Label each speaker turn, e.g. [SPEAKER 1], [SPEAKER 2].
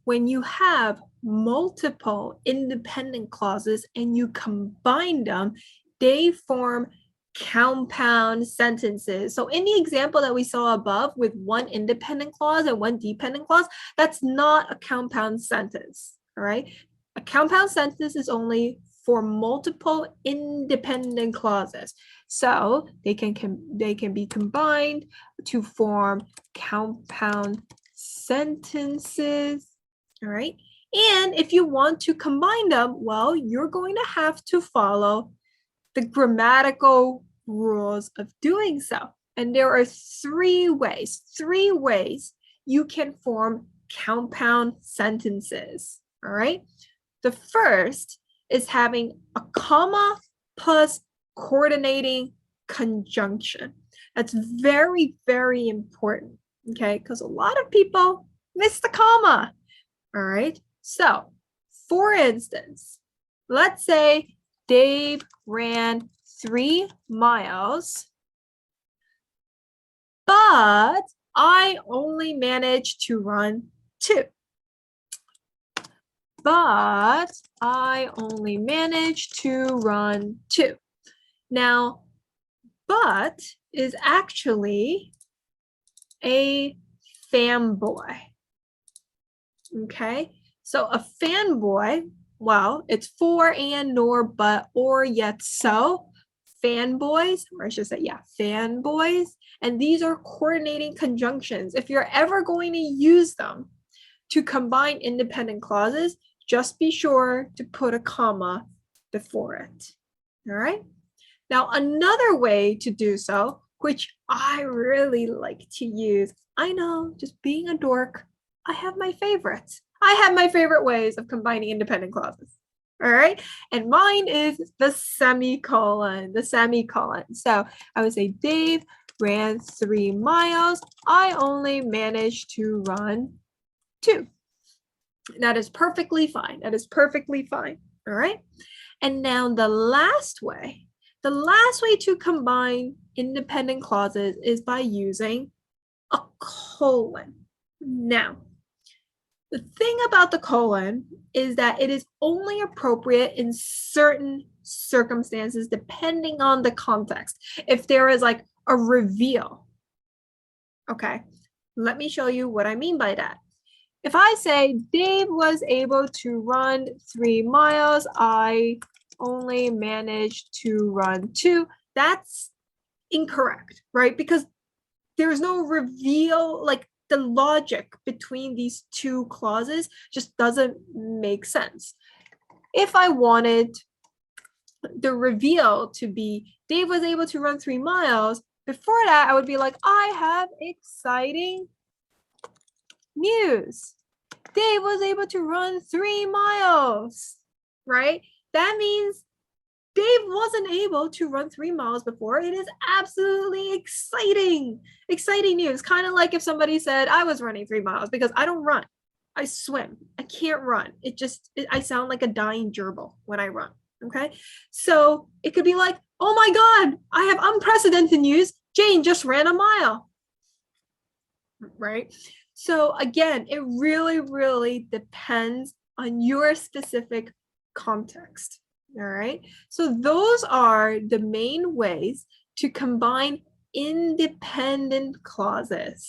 [SPEAKER 1] when you have multiple independent clauses and you combine them, they form compound sentences. So in the example that we saw above with one independent clause and one dependent clause, that's not a compound sentence, all right? A compound sentence is only for multiple independent clauses. So they can be combined to form compound sentences, all right? And if you want to combine them, well, you're going to have to follow the grammatical rules of doing so. And there are three ways you can form compound sentences, all right? The first is having a comma plus coordinating conjunction. That's very, very important, okay? Because a lot of people miss the comma, all right? So, for instance, let's say Dave ran 3 miles, but I only managed to run 2. But I only managed to run 2. Now, but is actually a fanboy. Okay, so a fanboy, well, it's for and nor but or yet so. Fanboys, or I should say, yeah, fanboys. And these are coordinating conjunctions. If you're ever going to use them to combine independent clauses, just be sure to put a comma before it. All right. Now, another way to do so, which I really like to use, I know, just being a dork, I have my favorites. I have my favorite ways of combining independent clauses. All right. And mine is the semicolon, So I would say Dave ran 3 miles. I only managed to run 2. That is perfectly fine. All right. And now the last way to combine independent clauses is by using a colon. Now, the thing about the colon is that it is only appropriate in certain circumstances depending on the context. If there is like a reveal, okay, let me show you what I mean by that. If I say Dave was able to run 3 miles, I only managed to run 2, that's incorrect, right? Because there's no reveal, like the logic between these two clauses just doesn't make sense. If I wanted the reveal to be Dave was able to run 3 miles, before that, I would be like, I have exciting news. Dave was able to run 3 miles, right? That means Dave wasn't able to run 3 miles before. It is absolutely exciting news. Kind of like if somebody said, I was running 3 miles, because I don't run. I swim. I can't run. I sound like a dying gerbil when I run, okay? So it could be like, oh my God, I have unprecedented news. Jane just ran a mile, right? So again, it really, really depends on your specific context. All right. So those are the main ways to combine independent clauses.